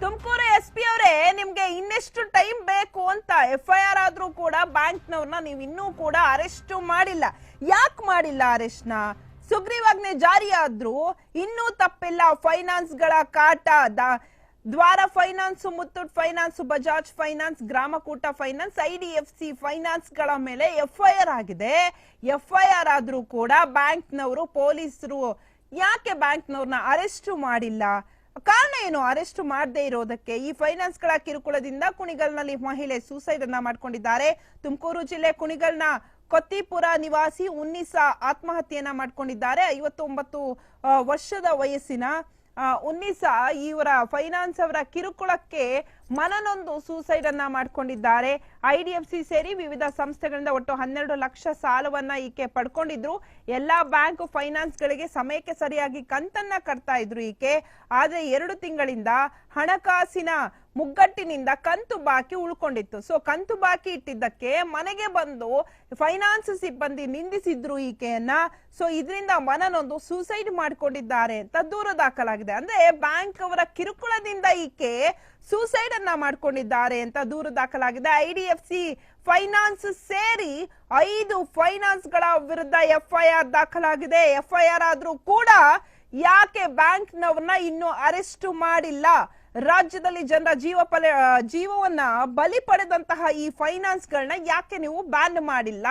Tumakuru SP ಅವರೇ, ನಿಮ್ಗೆ ಇನ್ನೆಷ್ಟು ಟೈಮ್ ಬೇಕು ಅಂತ FIR ಆದ್ರೂ ಕೂಡ ಬ್ಯಾಂಕ್ನವ್ರನ್ನ ನೀವು ಇನ್ನೂ ಕೂಡ ಅರೆಸ್ಟ್ ಮಾಡಿಲ್ಲ. ಯಾಕೆ ಮಾಡಿಲ್ಲ ಅರೆಸ್ಟ್ನ? ಸುಗ್ರೀವಾಜ್ಞೆ ಜಾರಿ ಆದ್ರೂ ಇನ್ನೂ ತಪ್ಪಿಲ್ಲ. ಫೈನಾನ್ಸ್ ಗಳ ಕಾಟ, Dvara finance, Muthoot finance, Bajaj finance, Gramakoota finance, IDFC ಫೈನಾನ್ಸ್ ಗಳ ಮೇಲೆ FIR ಆಗಿದೆ. FIR ಆದ್ರೂ ಕೂಡ ಬ್ಯಾಂಕ್ನವರು, ಪೊಲೀಸರು ಯಾಕೆ ಬ್ಯಾಂಕ್ನವ್ರನ್ನ ಅರೆಸ್ಟ್ ಮಾಡಿಲ್ಲ? ಕಾರಣ ಏನು ಅರೆಸ್ಟ್ ಮಾಡದೇ ಇರೋದಕ್ಕೆ? ಈ ಫೈನಾನ್ಸ್ ಗಳ ಕಿರುಕುಳದಿಂದ ಕುಣಿಗಲ್ನಲ್ಲಿ ಮಹಿಳೆ ಸೂಸೈಡ್ ಅನ್ನ ಮಾಡ್ಕೊಂಡಿದ್ದಾರೆ. ತುಮಕೂರು ಜಿಲ್ಲೆ ಕುಣಿಗಲ್ನ ಕೊತ್ತಿಪುರ ನಿವಾಸಿ ಉನ್ನಿಸಾ ಆತ್ಮಹತ್ಯೆಯನ್ನ ಮಾಡ್ಕೊಂಡಿದ್ದಾರೆ. 59 ವರ್ಷದ ವಯಸ್ಸಿನ ಉನ್ನಿಸಾ ಇವರ ಫೈನಾನ್ಸ್ ಅವರ ಕಿರುಕುಳಕ್ಕೆ ಮನನೊಂದು ಸೂಸೈಡ್ ಅನ್ನ ಮಾಡ್ಕೊಂಡಿದ್ದಾರೆ. IDFC ಸೇರಿ ವಿವಿಧ ಸಂಸ್ಥೆಗಳಿಂದ ಒಟ್ಟು 12 ಲಕ್ಷ ಸಾಲವನ್ನ ಈಕೆ ಪಡ್ಕೊಂಡಿದ್ರು. ಎಲ್ಲಾ ಬ್ಯಾಂಕ್ ಫೈನಾನ್ಸ್ ಗಳಿಗೆ ಸಮಯಕ್ಕೆ ಸರಿಯಾಗಿ ಕಂತನ್ನ ಕಟ್ತಾ ಇದ್ರು ಈಕೆ. ಆದ್ರೆ 2 ತಿಂಗಳಿಂದ ಹಣಕಾಸಿನ ಮುಗ್ಗಟ್ಟಿನಿಂದ ಕಂತು ಬಾಕಿ ಉಳ್ಕೊಂಡಿತ್ತು. ಸೊ ಕಂತು ಬಾಕಿ ಇಟ್ಟಿದ್ದಕ್ಕೆ ಮನೆಗೆ ಬಂದು ಫೈನಾನ್ಸ್ ಸಿಬ್ಬಂದಿ ನಿಂದಿಸಿದ್ರು ಈಕೆಯನ್ನ. ಸೊ ಇದರಿಂದ ಮನನೊಂದು ಸೂಸೈಡ್ ಮಾಡ್ಕೊಂಡಿದ್ದಾರೆ ಅಂತ ದೂರು ದಾಖಲಾಗಿದೆ. ಅಂದ್ರೆ ಬ್ಯಾಂಕ್ ಅವರ ಕಿರುಕುಳದಿಂದ ಈಕೆ ಸೂಸೈಡ್ ಅನ್ನ ಮಾಡ್ಕೊಂಡಿದ್ದಾರೆ ಅಂತ ದೂರು ದಾಖಲಾಗಿದೆ. IDFC ಫೈನಾನ್ಸ್ ಸೇರಿ 5 ಫೈನಾನ್ಸ್ ಗಳ ವಿರುದ್ಧ FIR ದಾಖಲಾಗಿದೆ. FIR ಆದ್ರೂ ಕೂಡ ಯಾಕೆ ಬ್ಯಾಂಕ್ನವ್ರನ್ನ ಇನ್ನೂ ಅರೆಸ್ಟ್ ಮಾಡಿಲ್ಲ? ರಾಜ್ಯದಲ್ಲಿ ಜನರ ಜೀವವನ್ನ ಬಲಿ ಪಡೆದಂತಹ ಈ ಫೈನಾನ್ಸ್ ಗಳನ್ನ ಯಾಕೆ ನೀವು ಬ್ಯಾನ್ ಮಾಡಿಲ್ಲ?